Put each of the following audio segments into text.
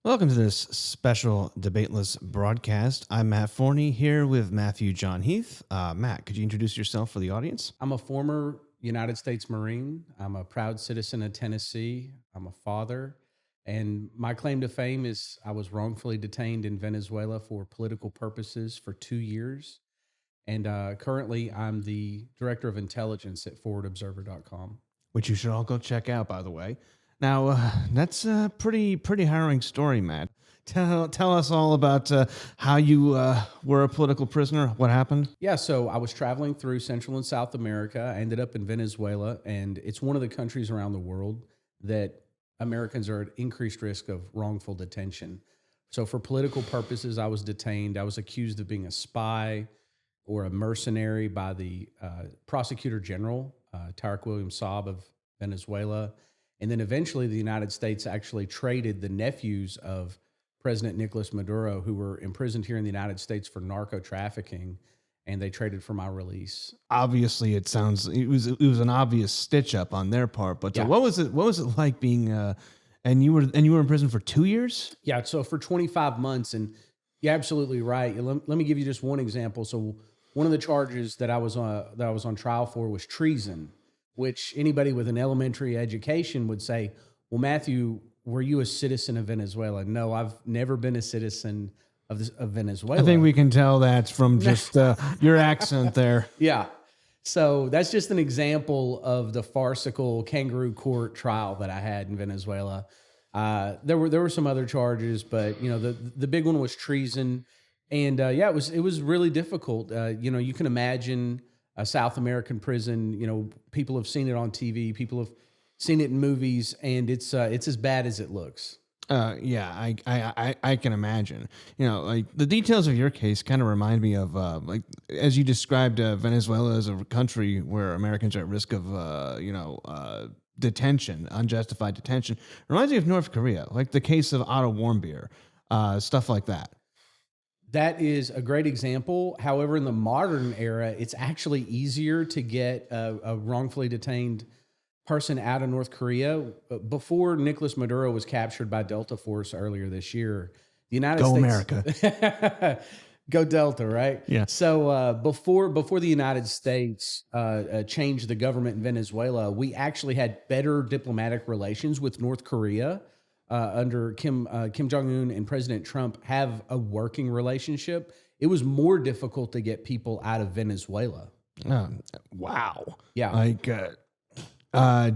Welcome to this special Debateless broadcast. I'm Matt Forney here with John Heath. Matt, could you introduce yourself for the audience? I'm a former United States Marine. I'm a proud citizen of Tennessee. I'm a father. And my claim to fame is I was wrongfully detained in Venezuela for political purposes for 2 years. And currently, I'm the director of intelligence at forwardobserver.com. Which you should all go check out, by the way. Now, that's a pretty harrowing story, Matt. Tell us all about how you were a political prisoner. What happened? Yeah, so I was traveling through Central and South America. I ended up in Venezuela, and it's one of the countries around the world that Americans are at increased risk of wrongful detention. So, for political purposes, I was detained. I was accused of being a spy or a mercenary by the prosecutor general, Tarek William Saab of Venezuela. And then eventually, the United States actually traded the nephews of President Nicolas Maduro, who were imprisoned here in the United States for narco trafficking, and they traded for my release. Obviously, it was an obvious stitch up on their part. But Yeah. what was it like being and you were in prison for 2 years? Yeah, so for 25 months, and you're absolutely right. Let me give you just one example. So one of the charges that I was on trial for was treason, which anybody with an elementary education would say, "Well, Matthew, were you a citizen of Venezuela?" No, I've never been a citizen of Venezuela. I think we can tell that from just your accent there. Yeah. So that's just an example of the farcical kangaroo court trial that I had in Venezuela. There were some other charges, but the big one was treason, and yeah, it was really difficult. You can imagine a South American prison. People have seen it on TV, people have seen it in movies, and it's as bad as it looks. Yeah, I can imagine. Like the details of your case kind of remind me of like as you described Venezuela as a country where Americans are at risk of detention, unjustified detention. It reminds me of North Korea, like the case of Otto Warmbier, stuff like that. That is a great example. However, in the modern era, it's actually easier to get a wrongfully detained person out of North Korea. Before Nicolas Maduro was captured by Delta Force earlier this year, the United Go States. America. Go Delta, right? Yeah. So before the United States changed the government in Venezuela, we actually had better diplomatic relations with North Korea under Kim Jong-un, and President Trump have a working relationship. It was more difficult to get people out of Venezuela. Wow. Yeah. Like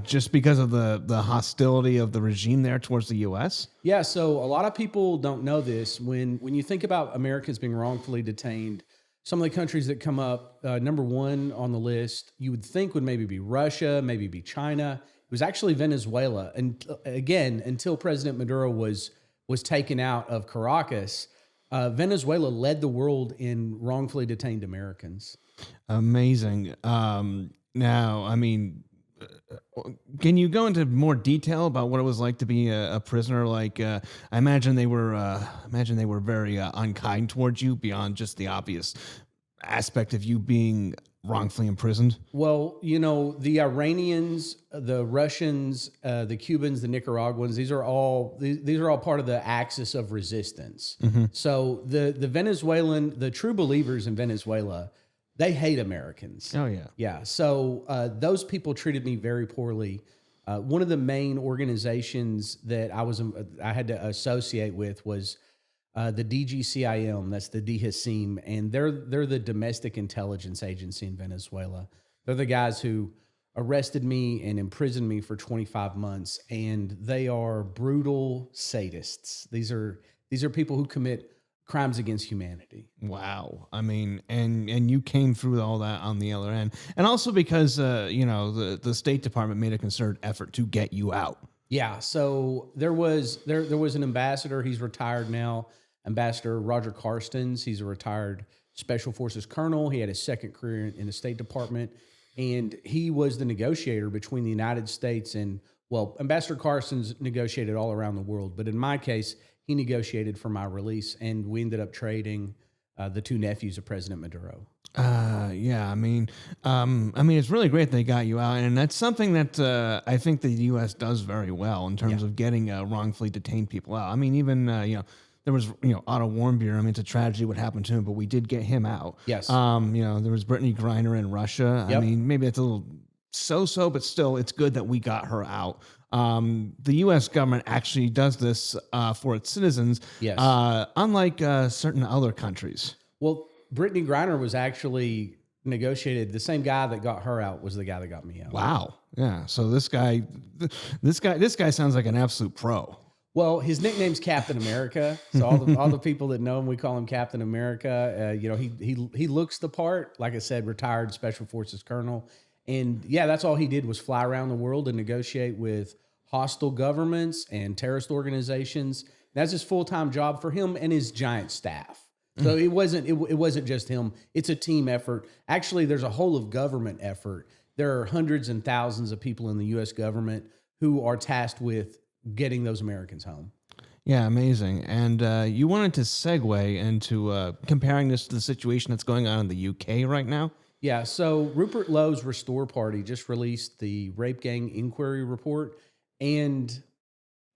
just because of the hostility of the regime there towards the U.S. Yeah, so a lot of people don't know this. When you think about Americans being wrongfully detained, some of the countries that come up, number one on the list, you would think would maybe be Russia, maybe be China. It was actually Venezuela. And again, until President Maduro was taken out of Caracas, Venezuela led the world in wrongfully detained Americans. Amazing. Now, I mean, can you go into more detail about what it was like to be a prisoner? Like, I imagine they were very unkind towards you beyond just the obvious aspect of you being wrongfully imprisoned. Well, the Iranians, the Russians, the Cubans, the Nicaraguans, these are all part of the axis of resistance. Mm-hmm. So the true believers in Venezuela, they hate Americans. Oh yeah. Yeah. So those people treated me very poorly. One of the main organizations that I had to associate with was the DGCIM. That's the DHCIM, and they're the domestic intelligence agency in Venezuela. They're the guys who arrested me and imprisoned me for 25 months, and they are brutal sadists. These are people who commit crimes against humanity. Wow. I mean, and you came through all that on the other end. And also because, the State Department made a concerted effort to get you out. Yeah. So there was an ambassador. He's retired now. Ambassador Roger Carstens. He's a retired Special Forces colonel. He had his second career in the State Department. And he was the negotiator between the United States and, well, Ambassador Carstens negotiated all around the world. But in my case, he negotiated for my release, and we ended up trading the two nephews of President Maduro. Yeah, I mean, it's really great they got you out, and that's something that I think the U.S. does very well in terms Yeah. of getting wrongfully detained people out. I mean, even there was Otto Warmbier. I mean, it's a tragedy what happened to him, but we did get him out. Yes. There was Brittany Griner in Russia. I Yep. mean, maybe it's a little so, but still, it's good that we got her out. The U.S. government actually does this for its citizens, Yes. unlike certain other countries. Well, Brittany Griner was actually negotiated. The same guy that got her out was the guy that got me out. Wow. Yeah. So this guy sounds like an absolute pro. Well, his nickname's Captain America. So all the people that know him, we call him Captain America. He looks the part. Like I said, retired Special Forces colonel, and yeah, that's all he did was fly around the world and negotiate with hostile governments and terrorist organizations. That's his full-time job for him and his giant staff. So it wasn't just him. It's a team effort. Actually, there's a whole of government effort. There are hundreds and thousands of people in the U.S. government who are tasked with getting those Americans home. Yeah, amazing. And you wanted to segue into comparing this to the situation that's going on in the UK right now? Yeah, so Rupert Lowe's Restore Party just released the Rape Gang Inquiry Report, and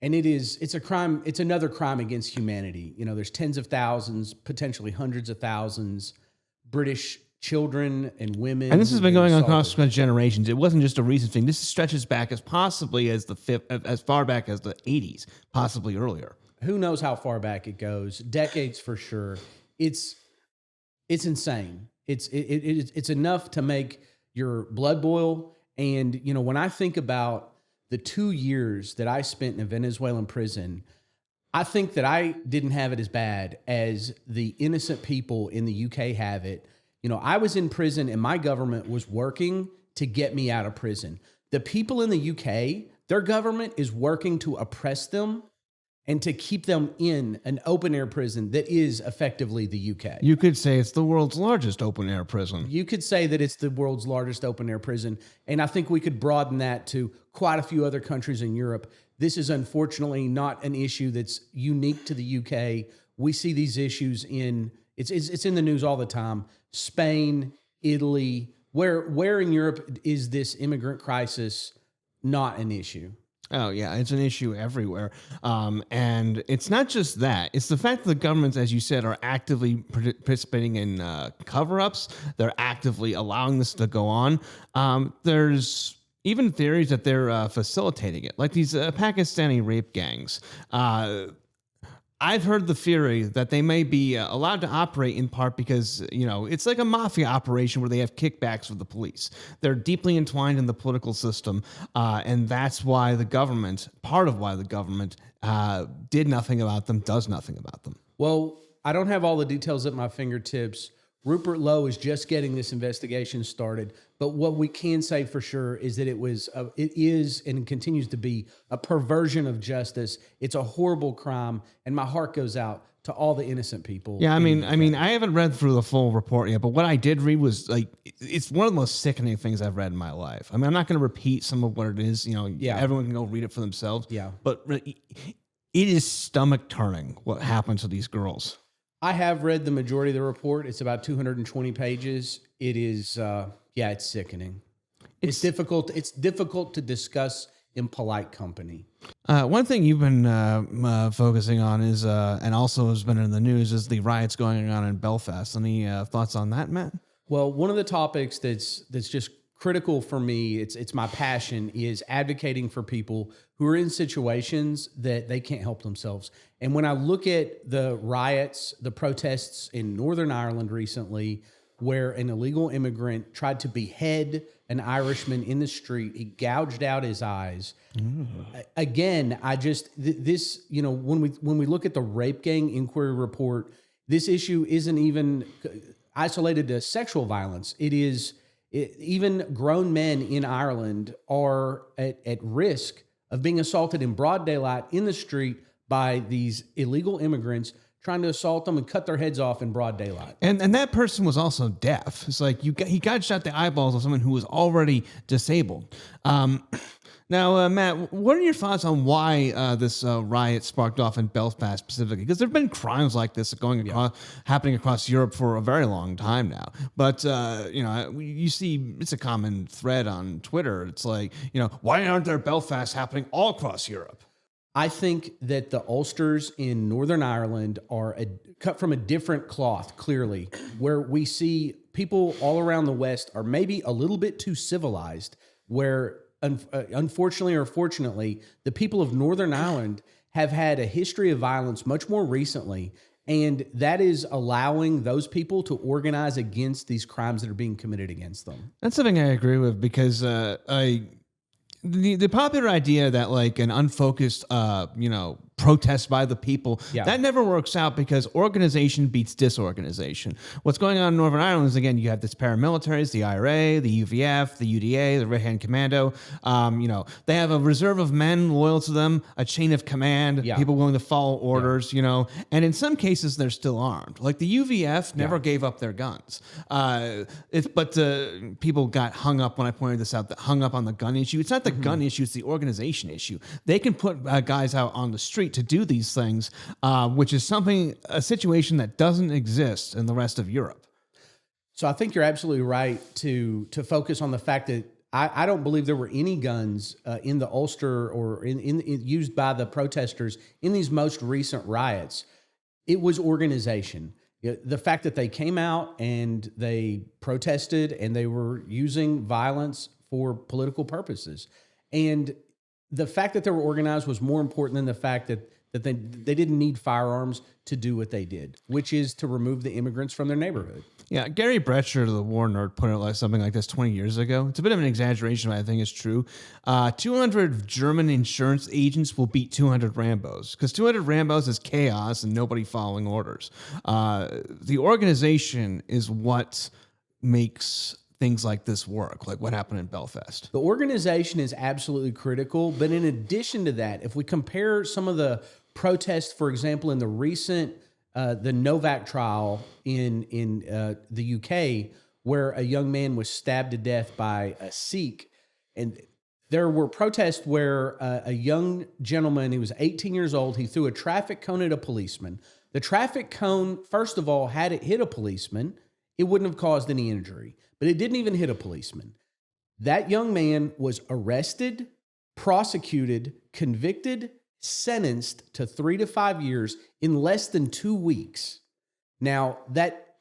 it's a crime. It's another crime against humanity. There's tens of thousands, potentially hundreds of thousands, British children and women. And this has been going on across generations. It wasn't just a recent thing. This stretches back as far back as the 80s, possibly earlier. Who knows how far back it goes? Decades for sure. It's insane. It's enough to make your blood boil. And when I think about the 2 years that I spent in a Venezuelan prison, I think that I didn't have it as bad as the innocent people in the UK have it. I was in prison and my government was working to get me out of prison. The people in the UK, their government is working to oppress them and to keep them in an open air prison that is effectively the UK. You could say it's the world's largest open air prison. You could say that it's the world's largest open air prison. And I think we could broaden that to quite a few other countries in Europe. This is unfortunately not an issue that's unique to the UK. We see these issues it's in the news all the time. Spain, Italy, where in Europe is this immigrant crisis not an issue? Oh, yeah, it's an issue everywhere. And it's not just that. It's the fact that the governments, as you said, are actively participating in cover-ups. They're actively allowing this to go on. There's even theories that they're facilitating it, like these Pakistani rape gangs. I've heard the theory that they may be allowed to operate in part because, it's like a mafia operation where they have kickbacks with the police. They're deeply entwined in the political system, and that's why part of why the government did nothing about them, does nothing about them. Well, I don't have all the details at my fingertips. Rupert Lowe is just getting this investigation started, but what we can say for sure is that it is and continues to be a perversion of justice. It's a horrible crime, and my heart goes out to all the innocent people. Yeah, I mean, I haven't read through the full report yet, but what I did read was it's one of the most sickening things I've read in my life. I mean, I'm not going to repeat some of what it is. Everyone can go read it for themselves. Yeah, but it is stomach turning what happened to these girls. I have read the majority of the report. It's about 220 pages. It is, it's sickening. It's difficult. It's difficult to discuss in polite company. One thing you've been focusing on is, and also has been in the news, is the riots going on in Belfast. Any thoughts on that, Matt? Well, one of the topics that's just critical for me, it's my passion, is advocating for people who are in situations that they can't help themselves. And when I look at the riots, the protests in Northern Ireland recently, where an illegal immigrant tried to behead an Irishman in the street, he gouged out his eyes. Again, when we look at the Rape Gang Inquiry Report, this issue isn't even isolated to sexual violence. Even grown men in Ireland are at risk of being assaulted in broad daylight in the street by these illegal immigrants trying to assault them and cut their heads off in broad daylight. And that person was also deaf. It's like he got shot the eyeballs of someone who was already disabled. Now, Matt, what are your thoughts on why this riot sparked off in Belfast specifically? Because there have been crimes like this happening across Europe for a very long time now. But you see, it's a common thread on Twitter. It's like, why aren't there Belfasts happening all across Europe? I think that the Ulsters in Northern Ireland are cut from a different cloth, clearly, where we see people all around the West are maybe a little bit too civilized, where unfortunately or fortunately, the people of Northern Ireland have had a history of violence much more recently, and that is allowing those people to organize against these crimes that are being committed against them. That's something I agree with because the popular idea that like an unfocused, protest by the people, that never works out because organization beats disorganization. What's going on in Northern Ireland is, again, you have this paramilitaries, the IRA, the UVF, the UDA, the Red Hand Commando. They have a reserve of men loyal to them, a chain of command, people willing to follow orders, and in some cases they're still armed. Like the UVF never gave up their guns. But people got hung up when I pointed this out, hung up on the gun issue. It's not the gun issue, it's the organization issue. They can put guys out on the street to do these things, which is a situation that doesn't exist in the rest of Europe. So I think you're absolutely right to focus on the fact that I don't believe there were any guns in the Ulster or in used by the protesters in these most recent riots. It was organization. The fact that they came out and they protested and they were using violence for political purposes. And the fact that they were organized was more important than the fact that they didn't need firearms to do what they did, which is to remove the immigrants from their neighborhood. Yeah, Gary Bretcher, the war nerd, put it like something like this 20 years ago. It's a bit of an exaggeration, but I think it's true. 200 German insurance agents will beat 200 Rambos, because 200 Rambos is chaos and nobody following orders. The organization is what makes things like this work, like what happened in Belfast. The organization is absolutely critical, but in addition to that, if we compare some of the protests, for example, in the recent the Novak trial in the UK, where a young man was stabbed to death by a Sikh, and there were protests where a young gentleman, he was 18 years old, he threw a traffic cone at a policeman. The traffic cone, first of all, had it hit a policeman, it wouldn't have caused any injury. But it didn't even hit a policeman. That young man was arrested, prosecuted, convicted, sentenced to 3 to 5 years in less than 2 weeks. Now, that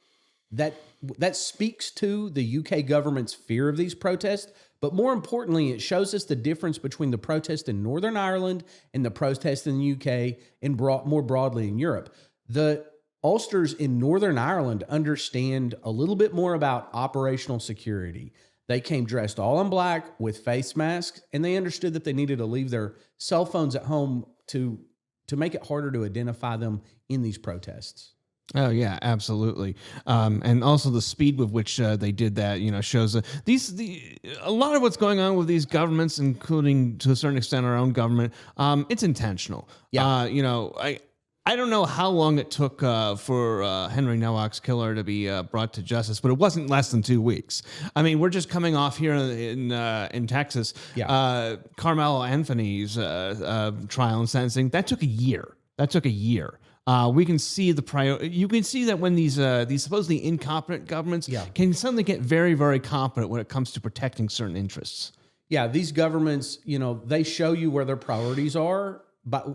speaks to the UK government's fear of these protests, but more importantly, it shows us the difference between the protest in Northern Ireland and the protest in the UK and more broadly in Europe. The Ulsters in Northern Ireland understand a little bit more about operational security. They came dressed all in black with face masks, and they understood that they needed to leave their cell phones at home to make it harder to identify them in these protests. Oh yeah, absolutely, and also the speed with which they did that, shows a lot of what's going on with these governments, including to a certain extent our own government. It's intentional. Yeah, I don't know how long it took for Henry Nowak's killer to be brought to justice, but it wasn't less than 2 weeks. I mean, we're just coming off here in Texas. Yeah. Carmelo Anthony's trial and sentencing, that took a year. We can see you can see that when these supposedly incompetent governments can suddenly get very, very competent when it comes to protecting certain interests. Yeah, these governments, they show you where their priorities are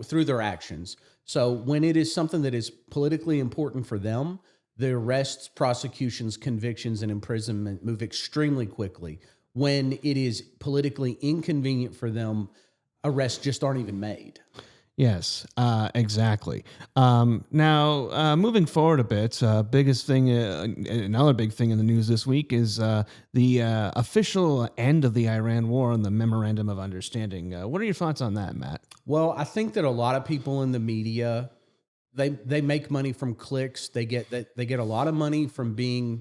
through their actions. So when it is something that is politically important for them, the arrests, prosecutions, convictions, and imprisonment move extremely quickly. When it is politically inconvenient for them, arrests just aren't even made. Yes, exactly. Now, moving forward a bit, biggest thing, another big thing in the news this week is the official end of the Iran war and the Memorandum of Understanding. What are your thoughts on that, Matt? Well, I think that a lot of people in the media, they make money from clicks. They get a lot of money from being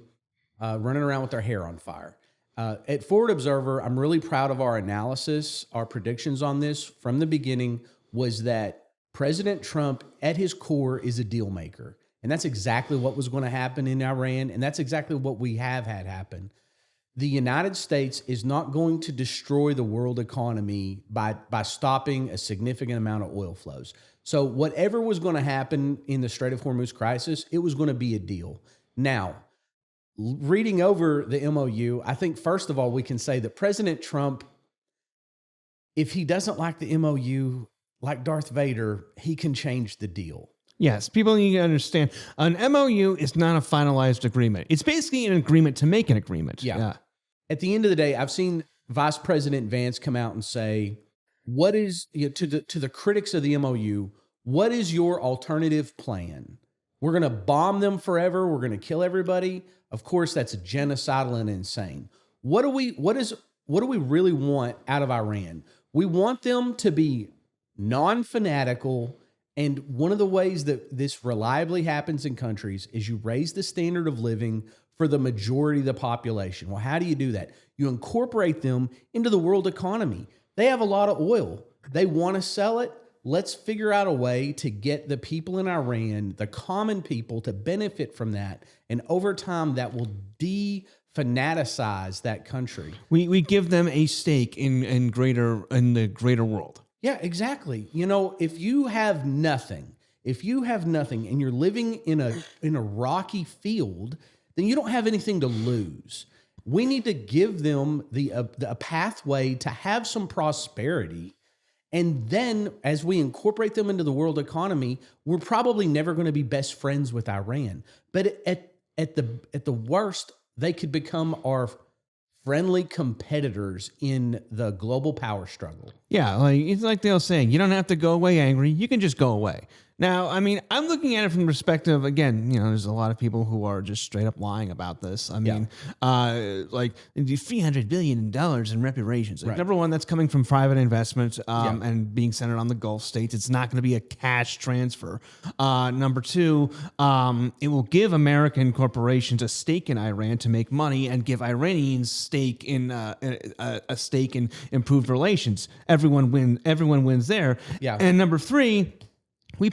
running around with their hair on fire. At Forward Observer, I'm really proud of our analysis, our predictions on this from the beginning. Was that President Trump, at his core, is a deal maker. And that's exactly what was going to happen in Iran, and that's exactly what we have had happen. the United States is not going to destroy the world economy by stopping a significant amount of oil flows. So whatever was going to happen in the Strait of Hormuz crisis, it was going to be a deal. Now, reading over the MOU, I think first of all, we can say that President Trump, if he doesn't like the MOU, like Darth Vader, he can change the deal. Yes, people need to understand an MOU is not a finalized agreement. It's basically an agreement to make an agreement. Yeah. At the end of the day, I've seen Vice President Vance come out and say, what is, to the critics of the MOU, what is your alternative plan? We're going to bomb them forever. We're going to kill everybody. Of course, that's genocidal and insane. What do we really want out of Iran? We want them to be non-fanatical. And one of the ways that this reliably happens in countries is you raise the standard of living for the majority of the population. Well, how do you do that? You incorporate them into the world economy. They have a lot of oil. They want to sell it. Let's figure out a way to get the people in Iran, the common people, to benefit from that. And over time, that will de-fanaticize that country. We give them a stake in the greater world. Yeah, exactly. If you have nothing and you're living in a rocky field, then you don't have anything to lose. We need to give them a pathway to have some prosperity. And then as we incorporate them into the world economy, we're probably never going to be best friends with Iran. But at the worst, they could become our friendly competitors in the global power struggle. Yeah, it's like they'll say, you don't have to go away angry. You can just go away. Now, I mean, I'm looking at it from the perspective, again, there's a lot of people who are just straight up lying about this. I mean, like $300 billion in reparations. Right. Number one, that's coming from private investment and being centered on the Gulf states. It's not going to be a cash transfer. Number two, it will give American corporations a stake in Iran to make money and give Iranians a stake in improved relations. Everyone wins there. Yeah. And number three, we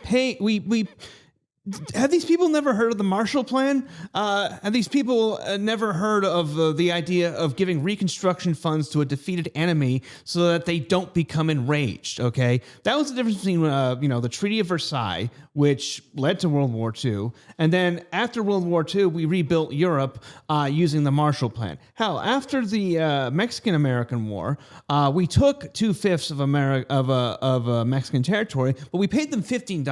have these people never heard of the Marshall Plan? Have these people never heard of the idea of giving reconstruction funds to a defeated enemy so that they don't become enraged? Okay, that was the difference between the Treaty of Versailles, which led to World War II, and then after World War II, we rebuilt Europe using the Marshall Plan. Hell, after the Mexican-American War, we took 2/5 of Mexican territory, but we paid them $50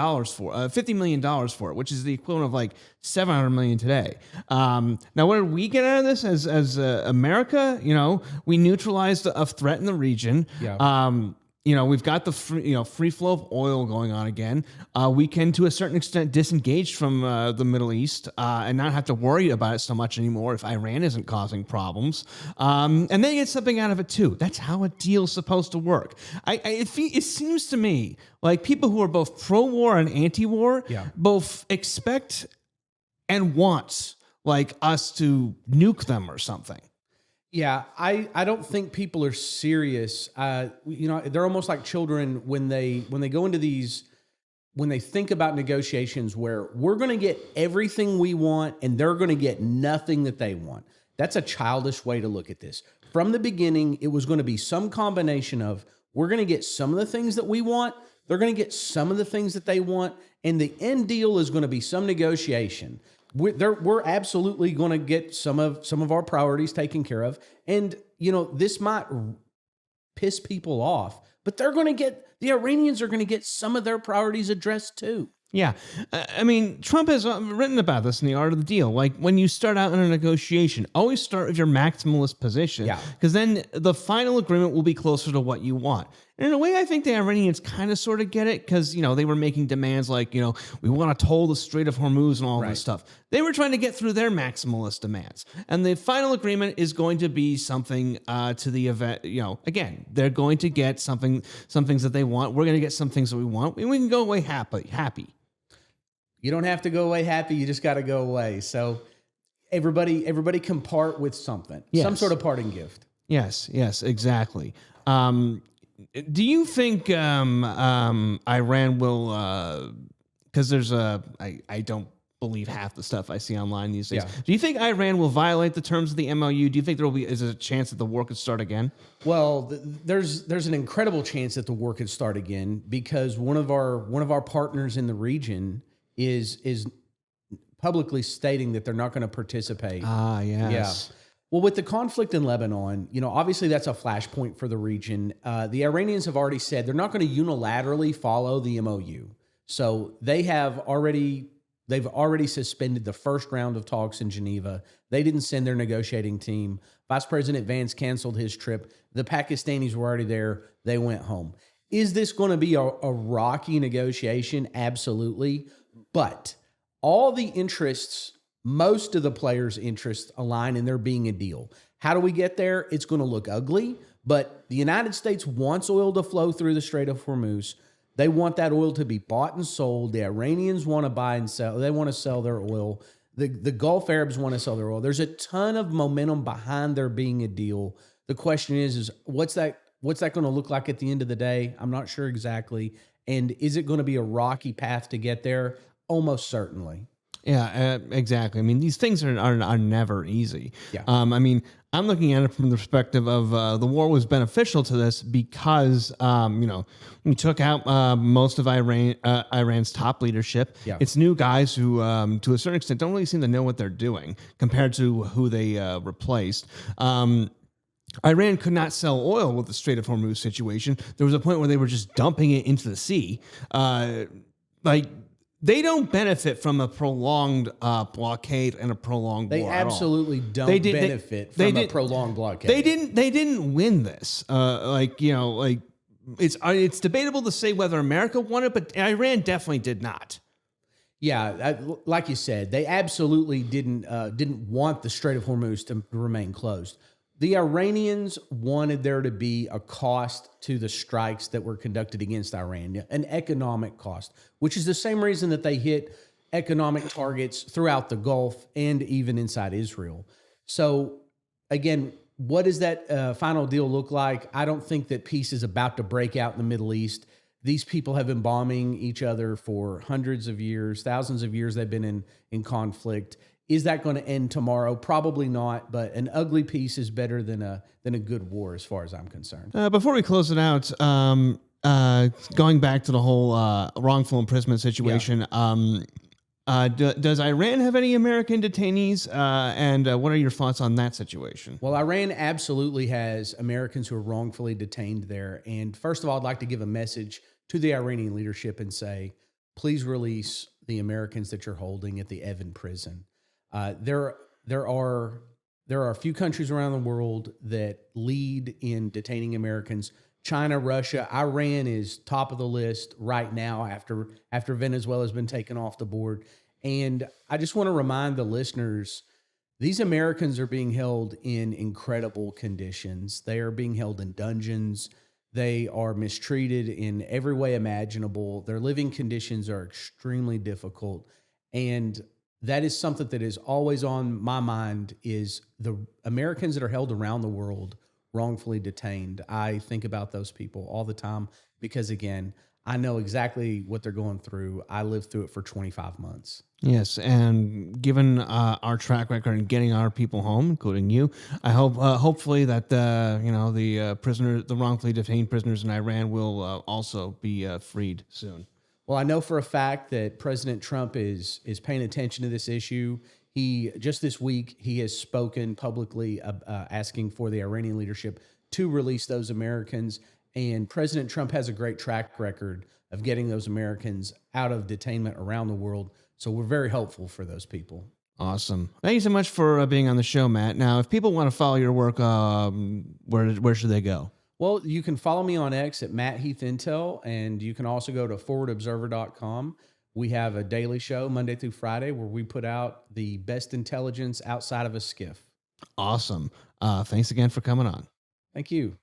million for it, which is the equivalent of like $700 million today. Now, what did we get out of this as America? We neutralized a threat in the region. Yeah. We've got the free flow of oil going on again. We can, to a certain extent, disengage from the Middle East and not have to worry about it so much anymore if Iran isn't causing problems. And they get something out of it too. That's how a deal's supposed to work. It seems to me like people who are both pro-war and anti-war both expect and want like us to nuke them or something. Yeah, I don't think people are serious. They're almost like children when they go into these, when they think about negotiations where we're going to get everything we want and they're going to get nothing that they want. That's a childish way to look at this. From the beginning, it was going to be some combination of we're going to get some of the things that we want, they're going to get some of the things that they want, and the end deal is going to be some negotiation. We're absolutely going to get some of our priorities taken care of. And, this might piss people off, but the Iranians are going to get some of their priorities addressed too. Yeah. I mean, Trump has written about this in The Art of the Deal. Like, when you start out in a negotiation, always start with your maximalist position. Yeah. Because then the final agreement will be closer to what you want. And in a way, I think the Iranians kind of sort of get it because, they were making demands like, we want to toll the Strait of Hormuz and all this stuff. They were trying to get through their maximalist demands. And the final agreement is going to be something to the event. Again, they're going to get some things that they want. We're going to get some things that we want. And we can go away happy. You don't have to go away happy. You just got to go away. So everybody can part with something, some sort of parting gift. Yes, exactly. Do you think Iran will? Because there's I don't believe half the stuff I see online these days. Yeah. Do you think Iran will violate the terms of the MOU? Do you think is a chance that the war could start again? Well, there's an incredible chance that the war could start again because one of our partners in the region is publicly stating that they're not going to participate. Ah, yes. Yeah. Well, with the conflict in Lebanon, obviously that's a flashpoint for the region. The Iranians have already said they're not going to unilaterally follow the MOU. So they've already suspended the first round of talks in Geneva. They didn't send their negotiating team. Vice President Vance canceled his trip. The Pakistanis were already there. They went home. Is this going to be a rocky negotiation? Absolutely. But all the interests, most of the players' interests align in there being a deal. How do we get there? It's going to look ugly, but the United States wants oil to flow through the Strait of Hormuz. They want that oil to be bought and sold. The Iranians want to buy and sell. They want to sell their oil. The Gulf Arabs want to sell their oil. There's a ton of momentum behind there being a deal. The question is what's that going to look like at the end of the day? I'm not sure exactly. And is it going to be a rocky path to get there? Almost certainly. Yeah, exactly. I mean, these things are never easy. Yeah. I mean, I'm looking at it from the perspective of the war was beneficial to this because, we took out most of Iran's top leadership. Yeah. It's new guys who, to a certain extent, don't really seem to know what they're doing compared to who they replaced. Iran could not sell oil with the Strait of Hormuz situation. There was a point where they were just dumping it into the sea. They don't benefit from a prolonged blockade and a prolonged war. They absolutely don't benefit from a prolonged blockade. They didn't win this. It's debatable to say whether America won it, but Iran definitely did not. Yeah, like you said, they absolutely didn't want the Strait of Hormuz to remain closed. The Iranians wanted there to be a cost to the strikes that were conducted against Iran, an economic cost, which is the same reason that they hit economic targets throughout the Gulf and even inside Israel. So, again, what does that final deal look like? I don't think that peace is about to break out in the Middle East. These people have been bombing each other for hundreds of years, thousands of years they've been in conflict. Is that going to end tomorrow? Probably not, but an ugly peace is better than a good war as far as I'm concerned. Before we close it out, going back to the whole wrongful imprisonment situation, does Iran have any American detainees? And what are your thoughts on that situation? Well, Iran absolutely has Americans who are wrongfully detained there. And first of all, I'd like to give a message to the Iranian leadership and say, please release the Americans that you're holding at the Evin prison. There are a few countries around the world that lead in detaining Americans. China, Russia, Iran is top of the list right now after Venezuela has been taken off the board. And I just want to remind the listeners, these Americans are being held in incredible conditions. They are being held in dungeons. They are mistreated in every way imaginable. Their living conditions are extremely difficult. And that is something that is always on my mind is the Americans that are held around the world wrongfully detained. I think about those people all the time because, again, I know exactly what they're going through. I lived through it for 25 months. Yes, and given our track record in getting our people home, including you, I hope, hopefully, that the wrongfully detained prisoners in Iran will also be freed soon. Well, I know for a fact that President Trump is paying attention to this issue. Just this week, he has spoken publicly asking for the Iranian leadership to release those Americans. And President Trump has a great track record of getting those Americans out of detainment around the world. So we're very hopeful for those people. Awesome. Thank you so much for being on the show, Matt. Now, if people want to follow your work, where should they go? Well, you can follow me on X at Matt Heath Intel, and you can also go to forwardobserver.com. We have a daily show Monday through Friday where we put out the best intelligence outside of a skiff. Awesome. Thanks again for coming on. Thank you.